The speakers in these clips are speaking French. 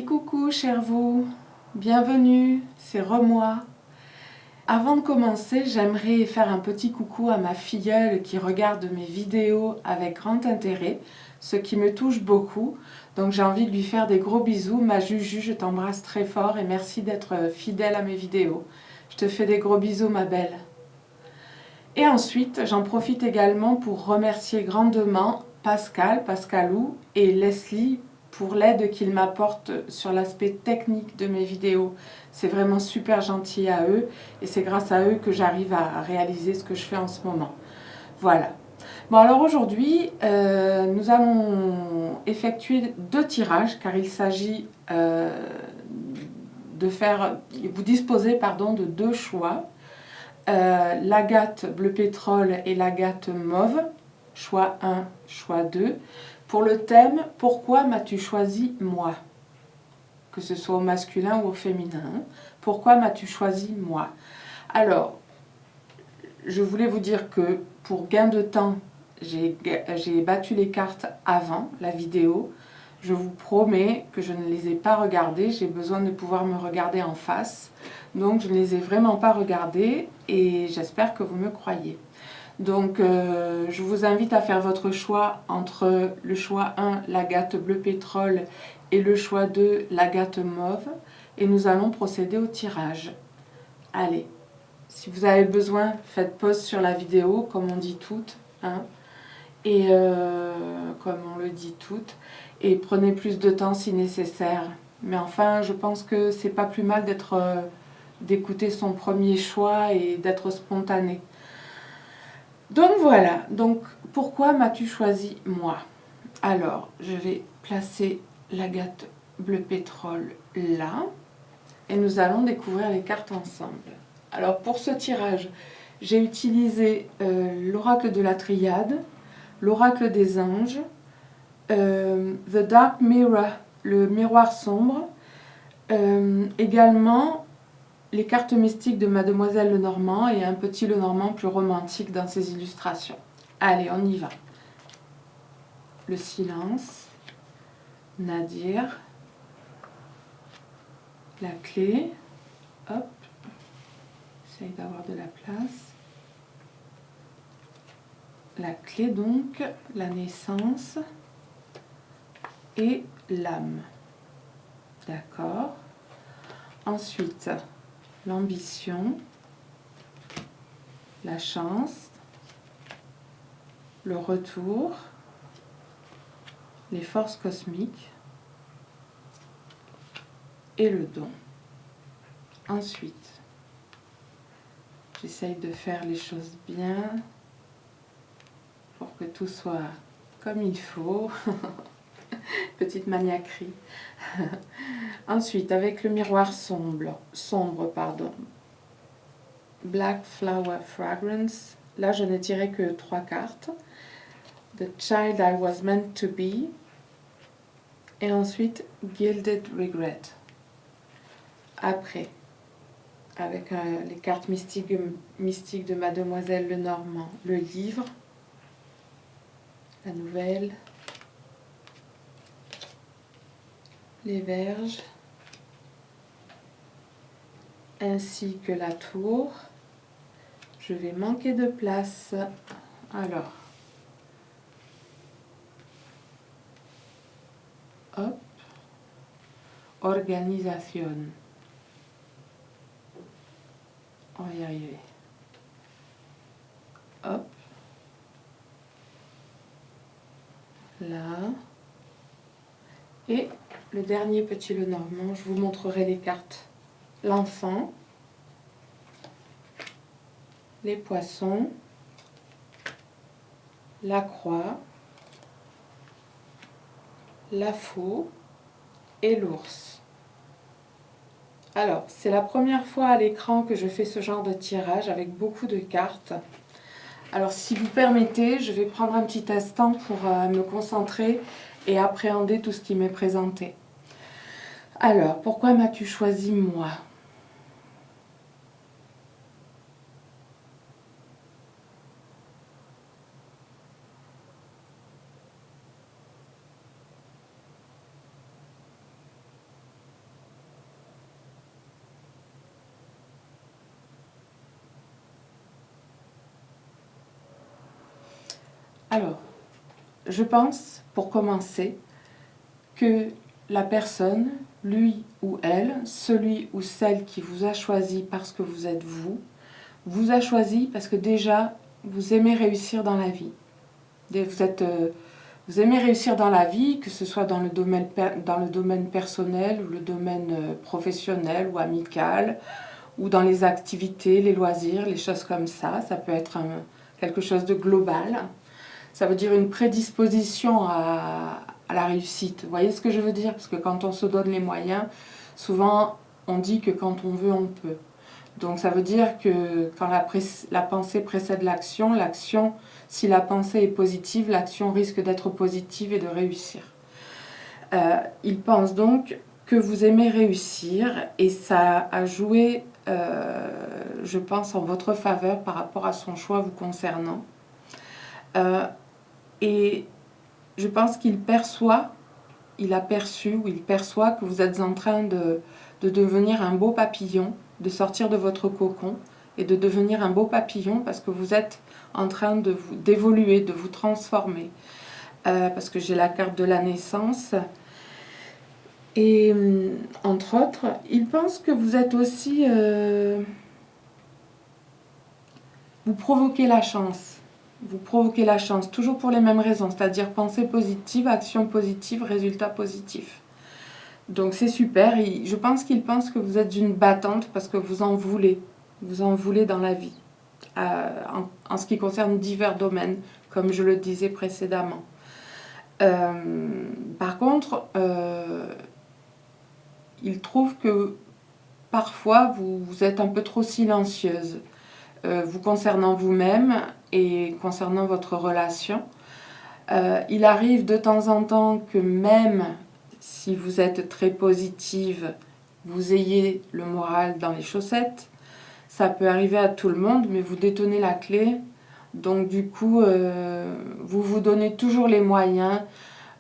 Coucou chers vous, bienvenue, c'est Remoi. Avant de commencer, j'aimerais faire un petit coucou à ma filleule qui regarde mes vidéos avec grand intérêt, ce qui me touche beaucoup. Donc j'ai envie de lui faire des gros bisous. Ma Juju, je t'embrasse très fort et merci d'être fidèle à mes vidéos. Je te fais des gros bisous ma belle. Et ensuite, j'en profite également pour remercier grandement Pascalou et Leslie pour l'aide qu'ils m'apportent sur l'aspect technique de mes vidéos. C'est vraiment super gentil à eux et c'est grâce à eux que j'arrive à réaliser ce que je fais en ce moment. Voilà. Bon alors aujourd'hui, nous allons effectuer 2 tirages car il s'agit vous disposez de 2 choix. L'agate bleu pétrole et l'agate mauve, choix 1, choix 2. Pour le thème, pourquoi m'as-tu choisi moi? Que ce soit au masculin ou au féminin. Pourquoi m'as-tu choisi moi? Alors, je voulais vous dire que pour gain de temps, j'ai battu les cartes avant la vidéo. Je vous promets que je ne les ai pas regardées. J'ai besoin de pouvoir me regarder en face. Donc, je ne les ai vraiment pas regardées et j'espère que vous me croyez. Donc, je vous invite à faire votre choix entre le choix 1, l'agate bleu pétrole, et le choix 2, l'agate mauve. Et nous allons procéder au tirage. Allez, si vous avez besoin, faites pause sur la vidéo, comme on dit toutes. Hein, et comme on le dit toutes. Et prenez plus de temps si nécessaire. Mais enfin, je pense que c'est pas plus mal d'écouter son premier choix et d'être spontané. Donc voilà, donc pourquoi m'as-tu choisi moi? Alors, je vais placer l'agate bleu pétrole là et nous allons découvrir les cartes ensemble. Alors pour ce tirage, j'ai utilisé l'oracle de la Triade, l'oracle des anges, The Dark Mirror, le miroir sombre, également les cartes mystiques de Mademoiselle Lenormand et un petit Lenormand plus romantique dans ses illustrations. Allez, on y va. Le silence, Nadir, la clé, hop, essaye d'avoir de la place. La clé donc, la naissance et l'âme. D'accord. Ensuite, l'ambition, la chance, le retour, les forces cosmiques et le don. Ensuite, j'essaye de faire les choses bien pour que tout soit comme il faut. Petite maniaquerie. Ensuite, avec le miroir sombre, Black Flower Fragrance. Là, je n'ai tiré que 3 cartes. The Child I Was Meant to Be. Et ensuite, Gilded Regret. Après, avec les cartes mystiques de Mademoiselle Lenormand, le livre, la nouvelle, les verges, ainsi que la tour. Je vais manquer de place. Alors, hop, organisation. On va y arriver. Hop, là. Et le dernier petit Lenormand, je vous montrerai les cartes. L'enfant, les poissons, la croix, la faux et l'ours. Alors, c'est la première fois à l'écran que je fais ce genre de tirage avec beaucoup de cartes. Alors, si vous permettez, je vais prendre un petit instant pour me concentrer et appréhender tout ce qui m'est présenté. Alors, pourquoi m'as-tu choisi moi ? Alors, je pense, pour commencer, que la personne, lui ou elle, celui ou celle qui vous a choisi parce que vous êtes vous a choisi parce que déjà, vous aimez réussir dans la vie. Vous aimez réussir dans la vie, que ce soit dans le domaine personnel ou le domaine professionnel ou amical, ou dans les activités, les loisirs, les choses comme ça. Ça peut être quelque chose de global. Ça veut dire une prédisposition à la réussite. Vous voyez ce que je veux dire? Parce que quand on se donne les moyens, souvent on dit que quand on veut, on peut. Donc ça veut dire que quand la pensée précède l'action, si la pensée est positive, l'action risque d'être positive et de réussir. Il pense donc que vous aimez réussir et ça a joué, je pense, en votre faveur par rapport à son choix vous concernant. Et je pense qu'il perçoit, il a perçu ou il perçoit que vous êtes en train de devenir un beau papillon, de sortir de votre cocon et de devenir un beau papillon parce que vous êtes en train d'évoluer, de vous transformer. Parce que j'ai la carte de la naissance. Et entre autres, il pense que vous êtes aussi... vous provoquez la chance. Vous provoquez la chance, toujours pour les mêmes raisons, c'est-à-dire pensée positive, action positive, résultat positif. Donc c'est super, je pense qu'il pense que vous êtes une battante parce que vous en voulez dans la vie, en ce qui concerne divers domaines, comme je le disais précédemment. Par contre, il trouve que parfois vous êtes un peu trop silencieuse, vous concernant vous-même et concernant votre relation. Il arrive de temps en temps que même si vous êtes très positive, vous ayez le moral dans les chaussettes. Ça peut arriver à tout le monde, mais vous détenez la clé. Donc du coup, vous vous donnez toujours les moyens.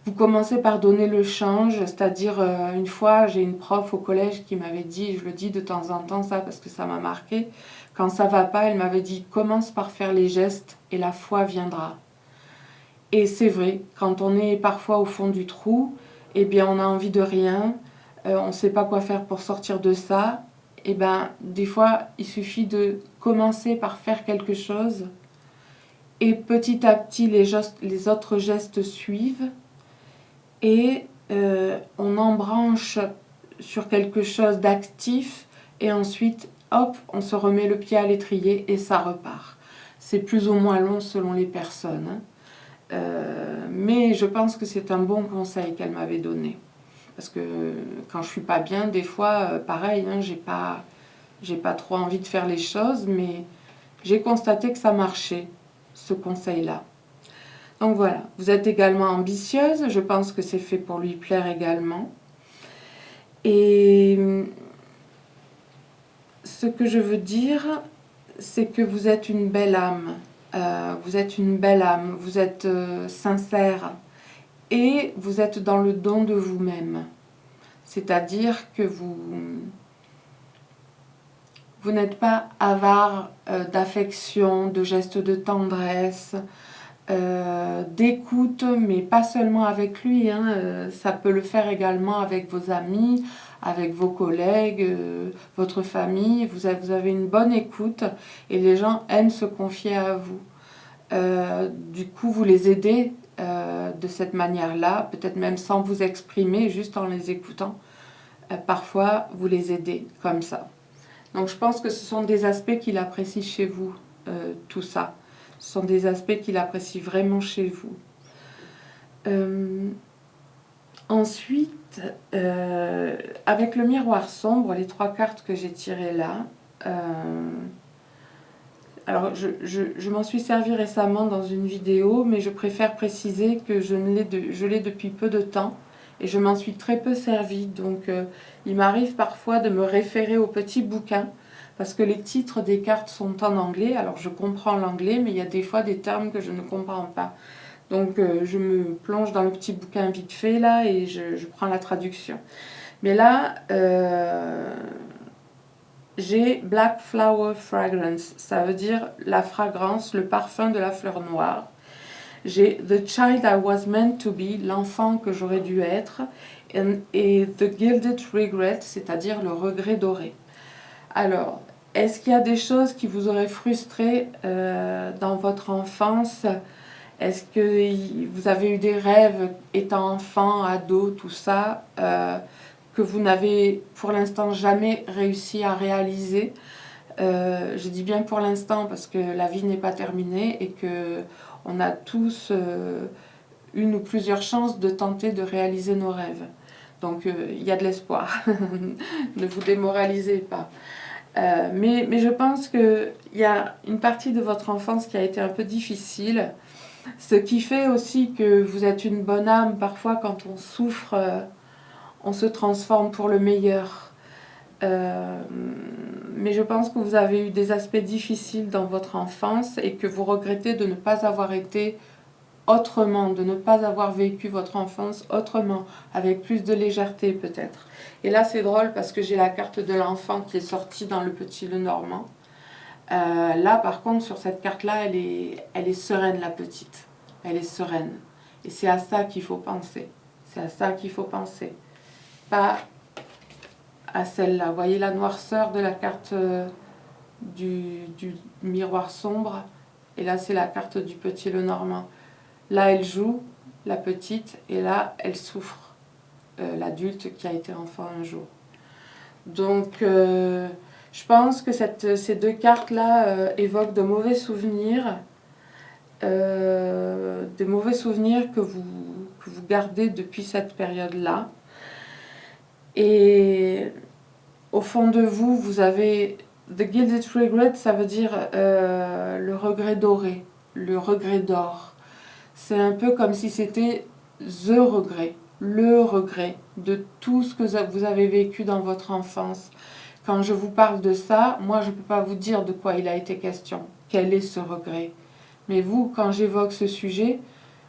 Vous commencez par donner le change, c'est-à-dire une fois, j'ai une prof au collège qui m'avait dit, je le dis de temps en temps ça parce que ça m'a marqué, quand ça va pas, elle m'avait dit commence par faire les gestes et la foi viendra. Et c'est vrai, quand on est parfois au fond du trou, eh bien on a envie de rien, on ne sait pas quoi faire pour sortir de ça, et bien des fois il suffit de commencer par faire quelque chose et petit à petit les autres gestes suivent et on embranche sur quelque chose d'actif et ensuite hop on se remet le pied à l'étrier et ça repart. C'est plus ou moins long selon les personnes, hein. Mais je pense que c'est un bon conseil qu'elle m'avait donné. Parce que quand je suis pas bien, des fois, pareil, hein, j'ai pas trop envie de faire les choses, mais j'ai constaté que ça marchait, ce conseil-là. Donc voilà, vous êtes également ambitieuse, je pense que c'est fait pour lui plaire également. Et ce que je veux dire, c'est que vous êtes une belle âme. Vous êtes une belle âme, vous êtes sincère et vous êtes dans le don de vous-même. C'est-à-dire que vous n'êtes pas avare d'affection, de gestes de tendresse, d'écoute, mais pas seulement avec lui, hein, ça peut le faire également avec vos amis, avec vos collègues, votre famille. Vous avez une bonne écoute et les gens aiment se confier à vous. Du coup, vous les aidez de cette manière-là, peut-être même sans vous exprimer, juste en les écoutant. Parfois, vous les aidez comme ça. Donc, je pense que ce sont des aspects qu'il apprécie chez vous, tout ça. Ce sont des aspects qu'il apprécie vraiment chez vous. Ensuite, avec le miroir sombre, les 3 cartes que j'ai tirées là, alors je m'en suis servi récemment dans une vidéo, mais je préfère préciser que je l'ai depuis peu de temps et je m'en suis très peu servi. Donc il m'arrive parfois de me référer aux petits bouquins parce que les titres des cartes sont en anglais. Alors je comprends l'anglais, mais il y a des fois des termes que je ne comprends pas. Donc je me plonge dans le petit bouquin vite fait là et je prends la traduction. Mais là, j'ai Black Flower Fragrance, ça veut dire la fragrance, le parfum de la fleur noire. J'ai The Child I Was Meant to Be, l'enfant que j'aurais dû être, et The Gilded Regret, c'est-à-dire le regret doré. Alors, est-ce qu'il y a des choses qui vous auraient frustré dans votre enfance? Est-ce que vous avez eu des rêves étant enfant, ado, tout ça, que vous n'avez pour l'instant jamais réussi à réaliser? Je dis bien pour l'instant parce que la vie n'est pas terminée et que on a tous une ou plusieurs chances de tenter de réaliser nos rêves. Donc il y a de l'espoir. Ne vous démoralisez pas. Mais je pense qu'il y a une partie de votre enfance qui a été un peu difficile. Ce qui fait aussi que vous êtes une bonne âme. Parfois, quand on souffre, on se transforme pour le meilleur. Mais je pense que vous avez eu des aspects difficiles dans votre enfance et que vous regrettez de ne pas avoir été autrement, de ne pas avoir vécu votre enfance autrement, avec plus de légèreté peut-être. Et là c'est drôle parce que j'ai la carte de l'enfant qui est sortie dans le Petit Lenormand. Là par contre sur cette carte-là, elle est sereine la petite. Elle est sereine. Et c'est à ça qu'il faut penser. C'est à ça qu'il faut penser. Pas à celle-là. Vous voyez la noirceur de la carte du miroir sombre. Et là c'est la carte du Petit Lenormand. Là, elle joue, la petite, et là, elle souffre, l'adulte qui a été enfant un jour. Donc, je pense que ces deux cartes-là évoquent de mauvais souvenirs, des mauvais souvenirs que vous gardez depuis cette période-là. Et au fond de vous, vous avez The Gilded Regret, ça veut dire le regret doré, le regret d'or. C'est un peu comme si c'était le regret de tout ce que vous avez vécu dans votre enfance. Quand je vous parle de ça, moi je ne peux pas vous dire de quoi il a été question, quel est ce regret. Mais vous, quand j'évoque ce sujet,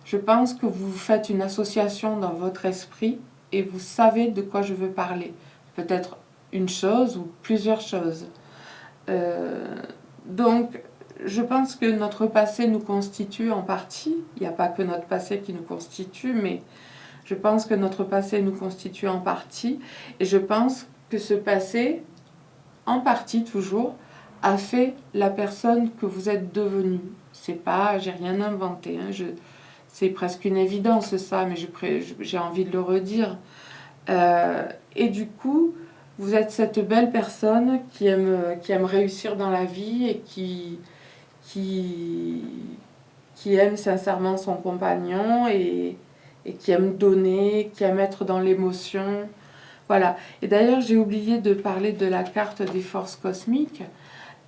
je pense que vous faites une association dans votre esprit et vous savez de quoi je veux parler. Peut-être une chose ou plusieurs choses. Donc, je pense que notre passé nous constitue en partie. Il n'y a pas que notre passé qui nous constitue, mais je pense que notre passé nous constitue en partie. Et je pense que ce passé, en partie toujours, a fait la personne que vous êtes devenue. C'est pas, j'ai rien inventé. C'est presque une évidence ça, mais j'ai envie de le redire. Et du coup, vous êtes cette belle personne qui aime réussir dans la vie et qui aime sincèrement son compagnon et qui aime donner, qui aime être dans l'émotion. Voilà. Et d'ailleurs, j'ai oublié de parler de la carte des forces cosmiques.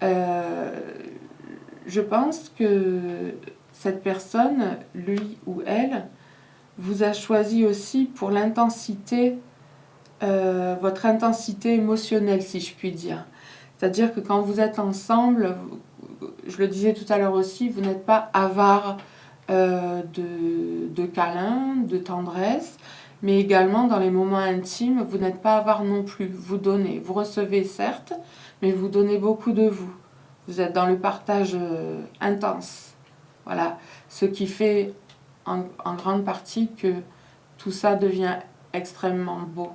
Je pense que cette personne, lui ou elle, vous a choisi aussi pour l'intensité, votre intensité émotionnelle, si je puis dire. C'est-à-dire que quand vous êtes ensemble, je le disais tout à l'heure aussi, vous n'êtes pas avare de câlins, de tendresse, mais également dans les moments intimes, vous n'êtes pas avare non plus. Vous donnez, vous recevez certes, mais vous donnez beaucoup de vous. Vous êtes dans le partage intense. Voilà, ce qui fait en grande partie que tout ça devient extrêmement beau,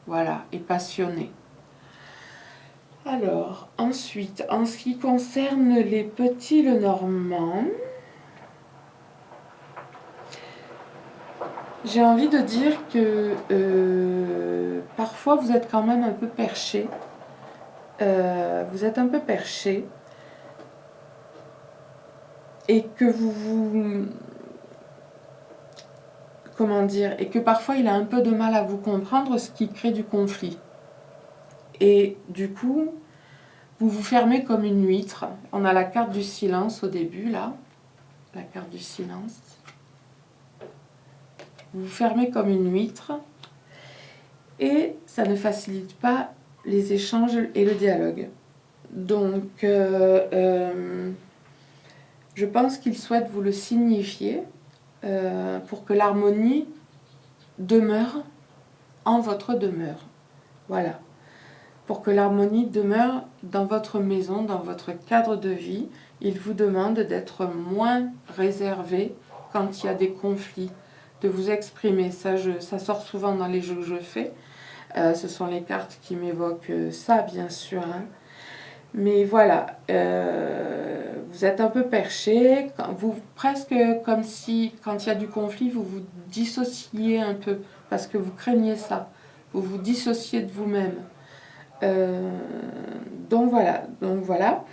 voilà, et passionné. Alors, ensuite, en ce qui concerne les petits Lenormand, j'ai envie de dire que parfois vous êtes quand même un peu perché. Vous êtes un peu perché. Et que comment dire, et que parfois il a un peu de mal à vous comprendre, ce qui crée du conflit. Et du coup, vous vous fermez comme une huître. On a la carte du silence au début, là. La carte du silence. Vous vous fermez comme une huître. Et ça ne facilite pas les échanges et le dialogue. Donc, je pense qu'il souhaite vous le signifier pour que l'harmonie demeure en votre demeure. Voilà. Pour que l'harmonie demeure dans votre maison, dans votre cadre de vie, il vous demande d'être moins réservé quand il y a des conflits, de vous exprimer. Ça sort souvent dans les jeux que je fais. Ce sont les cartes qui m'évoquent ça, bien sûr. Hein. Mais voilà, vous êtes un peu perché, presque comme si, quand il y a du conflit, vous vous dissociez un peu, parce que vous craignez ça. Vous vous dissociez de vous-même. Donc voilà.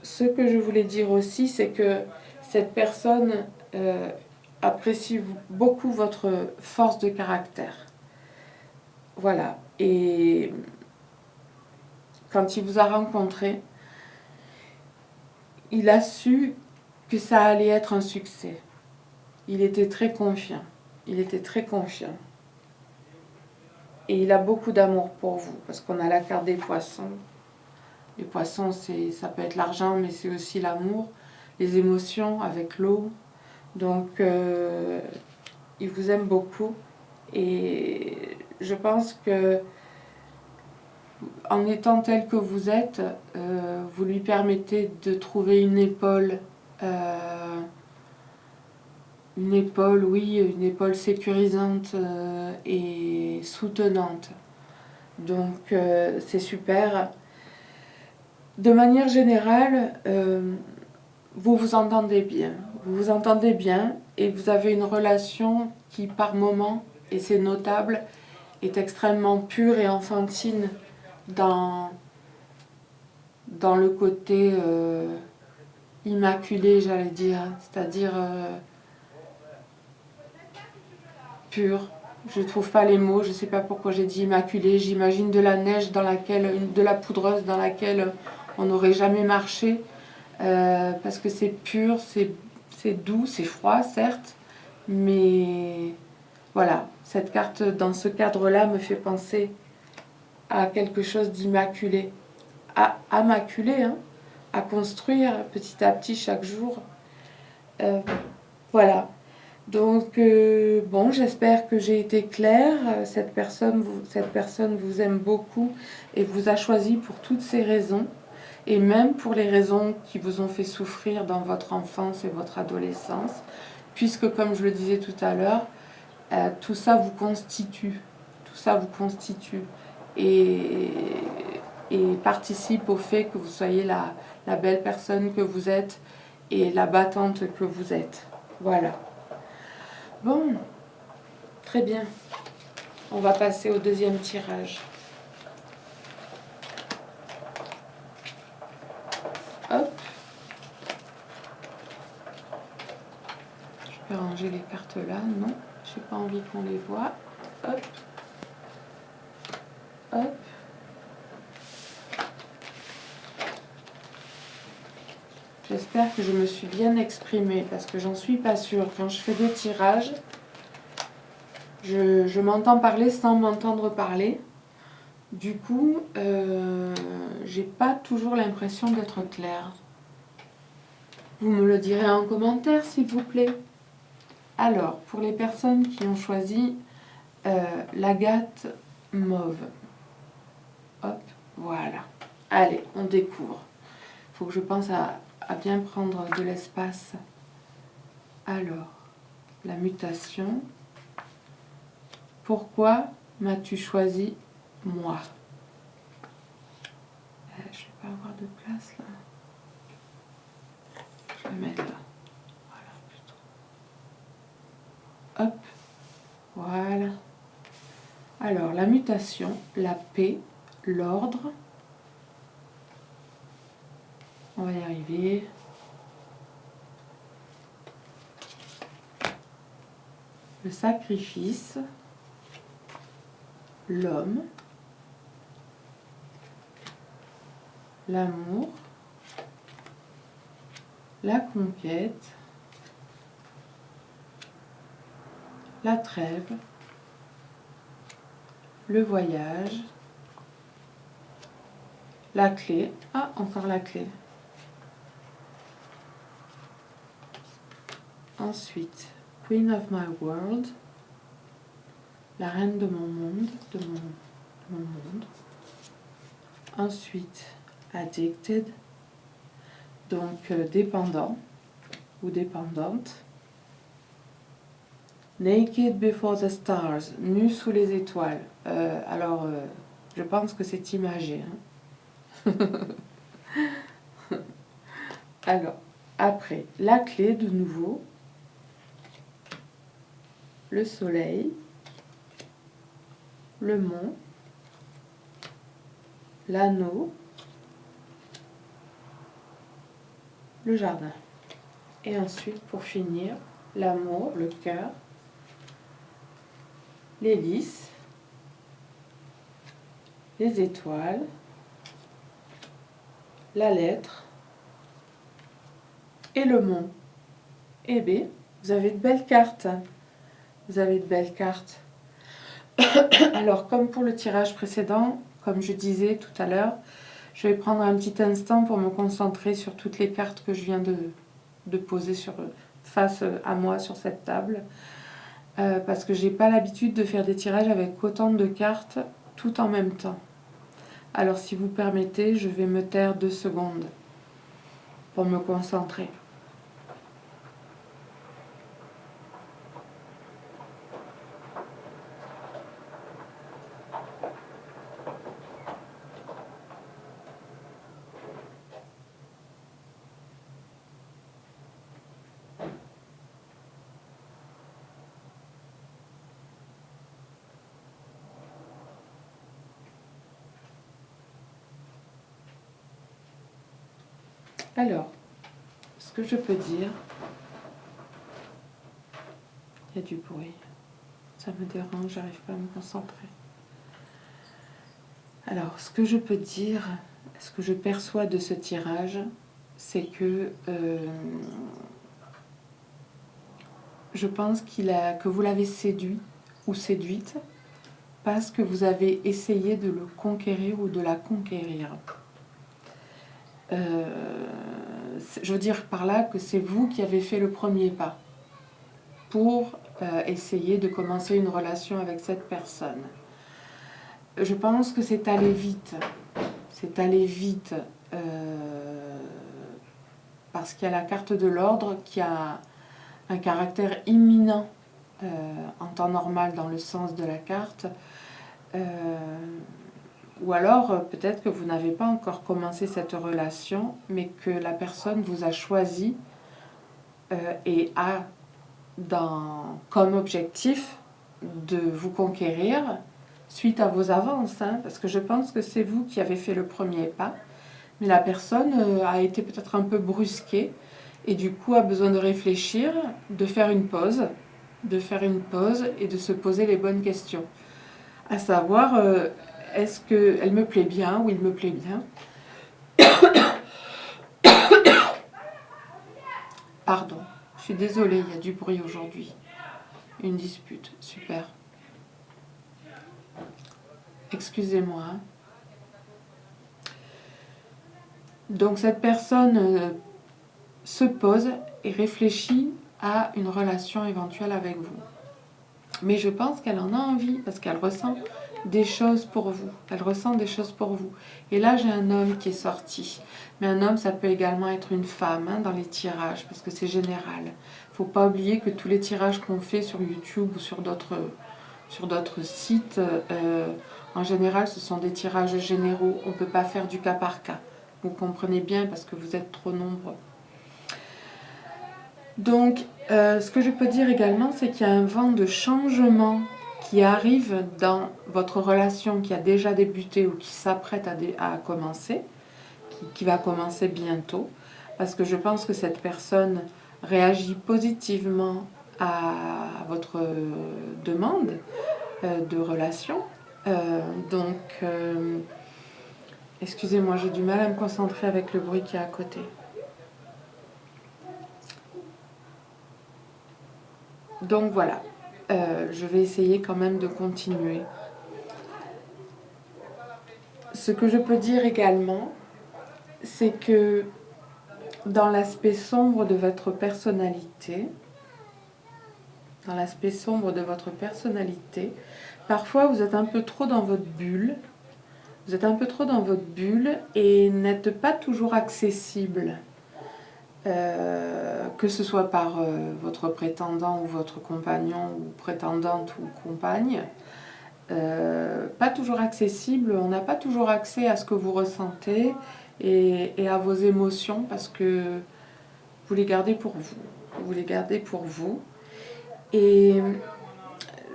Ce que je voulais dire aussi, c'est que cette personne apprécie beaucoup votre force de caractère. Voilà. Et quand il vous a rencontré, il a su que ça allait être un succès. Il était très confiant. Il était très confiant. Et il a beaucoup d'amour pour vous, parce qu'on a la carte des poissons. Les poissons, ça peut être l'argent, mais c'est aussi l'amour, les émotions avec l'eau. Donc, il vous aime beaucoup. Et je pense que en étant tel que vous êtes, vous lui permettez de trouver une épaule, oui, une épaule sécurisante et soutenante. Donc c'est super. De manière générale, vous vous entendez bien. Vous vous entendez bien et vous avez une relation qui par moment, et c'est notable, est extrêmement pure et enfantine dans le côté immaculé, j'allais dire, c'est-à-dire pur. Je ne trouve pas les mots, je ne sais pas pourquoi j'ai dit immaculé. J'imagine de la neige dans laquelle, de la poudreuse dans laquelle on n'aurait jamais marché, parce que c'est pur, c'est doux, c'est froid, certes, mais voilà, cette carte dans ce cadre-là me fait penser à quelque chose d'immaculé, à maculer, hein, à construire petit à petit chaque jour. Voilà. Donc, bon, j'espère que j'ai été claire. Cette personne vous aime beaucoup et vous a choisi pour toutes ces raisons, et même pour les raisons qui vous ont fait souffrir dans votre enfance et votre adolescence, puisque, comme je le disais tout à l'heure, tout ça vous constitue. Tout ça vous constitue et, et participe au fait que vous soyez la belle personne que vous êtes et la battante que vous êtes. Voilà. Bon, très bien. On va passer au deuxième tirage. Hop. Je peux ranger les cartes là. Non, j'ai pas envie qu'on les voit. Hop. Hop. J'espère que je me suis bien exprimée parce que j'en suis pas sûre. Quand je fais des tirages, je m'entends parler sans m'entendre parler. Du coup, j'ai pas toujours l'impression d'être claire. Vous me le direz en commentaire, s'il vous plaît. Alors, pour les personnes qui ont choisi l'agate mauve. Hop, voilà. Allez, on découvre. Il faut que je pense à bien prendre de l'espace. Alors, la mutation. Pourquoi m'as-tu choisi moi? Je ne vais pas avoir de place là. Je vais mettre là. Voilà, plutôt. Hop, voilà. Alors, la mutation, la paix, l'ordre. On va y arriver. Le sacrifice, l'homme, l'amour, la conquête, la trêve, le voyage, la clé. Ah, encore la clé. Ensuite, Queen of my world, la reine de mon monde, de mon monde. Ensuite, addicted, donc dépendant. ou dépendante. Naked before the stars, nu sous les étoiles. Je pense que c'est imagé. Hein. Alors, après, la clé de nouveau, le soleil, le mont, l'anneau, le jardin. Et ensuite, pour finir, l'amour, le cœur, l'hélice, les étoiles, la lettre et le mont. Eh bien, vous avez de belles cartes. Vous avez de belles cartes. Alors, comme pour le tirage précédent, comme je disais tout à l'heure, je vais prendre un petit instant pour me concentrer sur toutes les cartes que je viens de poser face à moi sur cette table. Parce que j'ai pas l'habitude de faire des tirages avec autant de cartes tout en même temps. Alors si vous permettez, je vais me taire 2 secondes pour me concentrer. Alors, ce que je peux dire, il y a du bruit, ça me dérange, j'arrive pas à me concentrer. Alors, ce que je peux dire, ce que je perçois de ce tirage, c'est que je pense que vous l'avez séduit ou séduite parce que vous avez essayé de le conquérir ou de la conquérir. Je veux dire par là que c'est vous qui avez fait le premier pas pour essayer de commencer une relation avec cette personne. Je pense que c'est allé vite. C'est allé vite parce qu'il y a la carte de l'ordre qui a un caractère imminent en temps normal dans le sens de la carte. Ou alors, peut-être que vous n'avez pas encore commencé cette relation, mais que la personne vous a choisi et a comme objectif de vous conquérir suite à vos avances. Hein, parce que je pense que c'est vous qui avez fait le premier pas, mais la personne a été peut-être un peu brusquée et du coup a besoin de réfléchir, de faire une pause et de se poser les bonnes questions. À savoir... est-ce qu'elle me plaît bien ou il me plaît bien? Pardon, je suis désolée, il y a du bruit aujourd'hui. Une dispute, super. Excusez-moi. Donc cette personne se pose et réfléchit à une relation éventuelle avec vous. Mais je pense qu'elle en a envie parce qu'elle ressent des choses pour vous. Elle ressent des choses pour vous. Et là, j'ai un homme qui est sorti. Mais un homme, ça peut également être une femme hein, dans les tirages, parce que c'est général. Il ne faut pas oublier que tous les tirages qu'on fait sur YouTube ou sur d'autres sites, en général, ce sont des tirages généraux. On ne peut pas faire du cas par cas. Vous comprenez bien parce que vous êtes trop nombreux. Donc, ce que je peux dire également, c'est qu'il y a un vent de changement qui arrive dans votre relation qui a déjà débuté ou qui s'apprête à commencer, qui va commencer bientôt, parce que je pense que cette personne réagit positivement à votre demande de relation. Excusez-moi, j'ai du mal à me concentrer avec le bruit qui est à côté. Donc voilà, je vais essayer quand même de continuer. Ce que je peux dire également, c'est que dans l'aspect sombre de votre personnalité, parfois vous êtes un peu trop dans votre bulle, et n'êtes pas toujours accessible. que ce soit par votre prétendant ou votre compagnon ou prétendante ou compagne. Pas toujours accessible, on n'a pas toujours accès à ce que vous ressentez et à vos émotions parce que vous les gardez pour vous. Vous les gardez pour vous. Et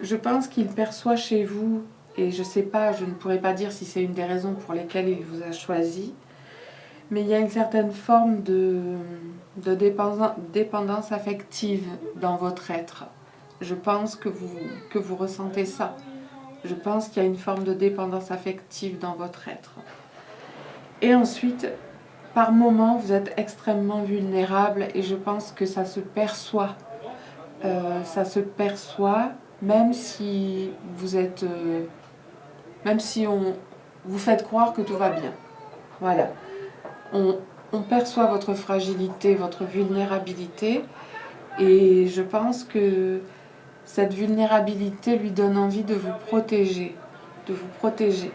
je pense qu'il perçoit chez vous, et je sais pas, je ne pourrais pas dire si c'est une des raisons pour lesquelles il vous a choisi, mais il y a une certaine forme de dépendance affective dans votre être. Je pense que vous ressentez ça. Je pense qu'il y a une forme de dépendance affective dans votre être. Et ensuite, par moments, vous êtes extrêmement vulnérable et je pense que ça se perçoit. Ça se perçoit, même si vous êtes... même si on vous faites croire que tout va bien. Voilà. On perçoit votre fragilité, votre vulnérabilité et je pense que cette vulnérabilité lui donne envie de vous protéger. De vous protéger.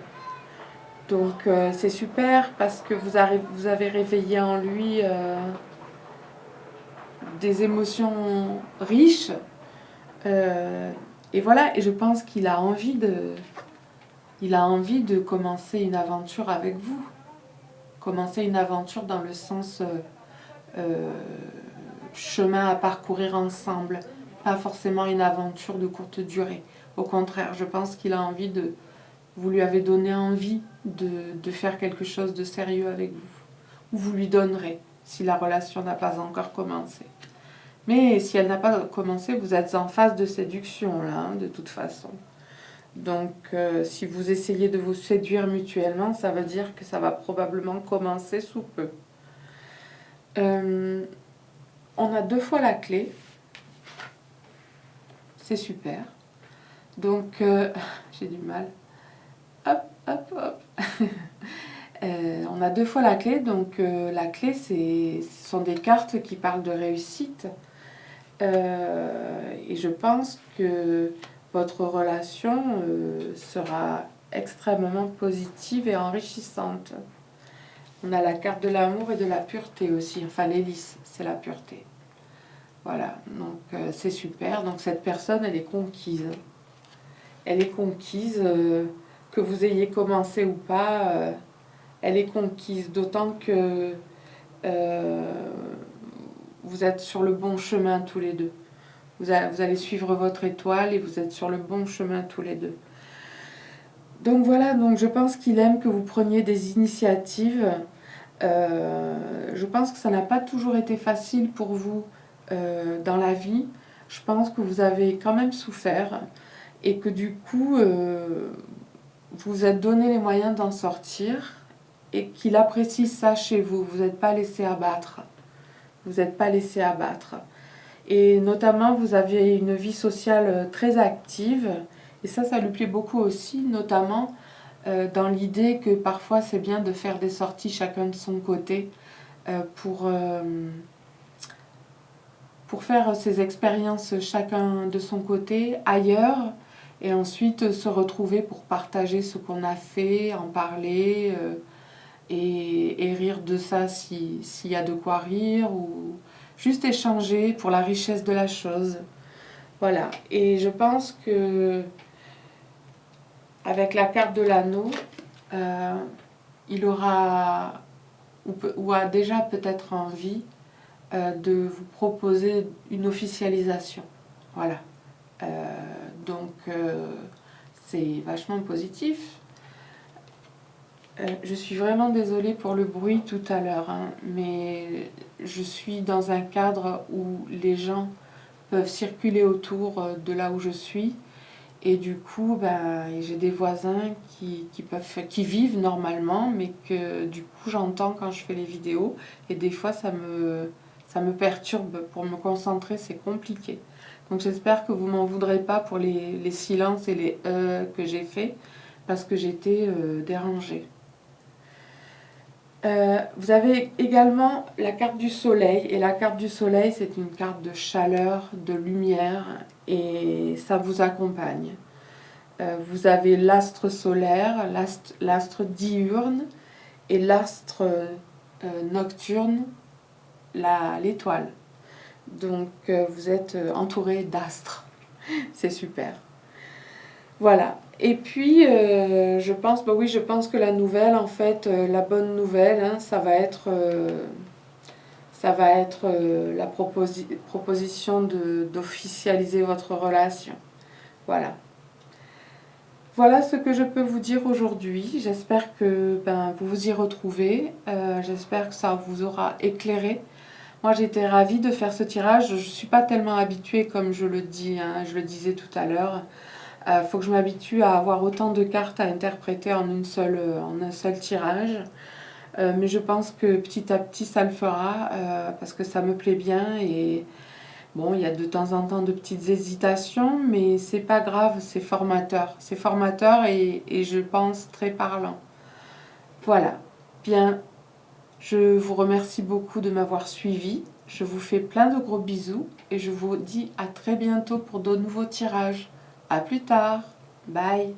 Donc c'est super parce que vous avez réveillé en lui des émotions riches. Et voilà, et je pense qu'il a envie de commencer une aventure avec vous. Commencer une aventure dans le sens chemin à parcourir ensemble. Pas forcément une aventure de courte durée. Au contraire, je pense qu'il a envie de... Vous lui avez donné envie de faire quelque chose de sérieux avec vous. Ou vous lui donnerez si la relation n'a pas encore commencé. Mais si elle n'a pas commencé, vous êtes en phase de séduction là, de toute façon. Donc si vous essayez de vous séduire mutuellement, ça veut dire que ça va probablement commencer sous peu. On a 2 fois la clé. C'est super. Donc j'ai du mal. Hop, hop, hop. On a 2 fois la clé, donc la clé, ce sont des cartes qui parlent de réussite. Et je pense que votre relation sera extrêmement positive et enrichissante. On a la carte de l'amour et de la pureté aussi, enfin l'hélice, c'est la pureté. Voilà, donc c'est super. Donc cette personne, elle est conquise. Elle est conquise, que vous ayez commencé ou pas, elle est conquise, d'autant que vous êtes sur le bon chemin tous les deux. Vous allez suivre votre étoile et vous êtes sur le bon chemin tous les deux. Donc voilà, donc je pense qu'il aime que vous preniez des initiatives. Je pense que ça n'a pas toujours été facile pour vous dans la vie. Je pense que vous avez quand même souffert et que du coup, vous vous êtes donné les moyens d'en sortir et qu'il apprécie ça chez vous. Vous n'êtes pas laissé abattre. Vous n'êtes pas laissé abattre. Et notamment, vous aviez une vie sociale très active. Et ça lui plaît beaucoup aussi, notamment dans l'idée que parfois c'est bien de faire des sorties chacun de son côté pour faire ses expériences chacun de son côté ailleurs et ensuite se retrouver pour partager ce qu'on a fait, en parler et rire de ça s'il y a de quoi rire ou juste échanger pour la richesse de la chose. Voilà, et je pense que avec la carte de l'anneau, il aura ou a déjà peut-être envie de vous proposer une officialisation. Voilà. Donc c'est vachement positif. Je suis vraiment désolée pour le bruit tout à l'heure, hein, mais je suis dans un cadre où les gens peuvent circuler autour de là où je suis. Et du coup, j'ai des voisins qui vivent normalement, mais que du coup j'entends quand je fais les vidéos. Et des fois, ça me perturbe. Pour me concentrer, c'est compliqué. Donc j'espère que vous m'en voudrez pas pour les silences et les que j'ai fait, parce que j'étais dérangée. Vous avez également la carte du soleil, et la carte du soleil, c'est une carte de chaleur, de lumière, et ça vous accompagne. Vous avez l'astre solaire, l'astre diurne et l'astre nocturne l'étoile. Donc vous êtes entouré d'astres. C'est super. Voilà. Et puis je pense, bah oui, je pense que la nouvelle, en fait, la bonne nouvelle, hein, ça va être la proposition d'officialiser votre relation. Voilà. Voilà ce que je peux vous dire aujourd'hui. J'espère que vous vous y retrouvez. J'espère que ça vous aura éclairé. Moi, j'étais ravie de faire ce tirage. Je ne suis pas tellement habituée, comme je le dis, hein, je le disais tout à l'heure. Faut que je m'habitue à avoir autant de cartes à interpréter en un seul tirage. Mais je pense que petit à petit, ça le fera parce que ça me plaît bien. Et bon, il y a de temps en temps de petites hésitations, mais c'est pas grave, c'est formateur. C'est formateur et je pense très parlant. Voilà. Bien, je vous remercie beaucoup de m'avoir suivi. Je vous fais plein de gros bisous et je vous dis à très bientôt pour de nouveaux tirages. À plus tard. Bye.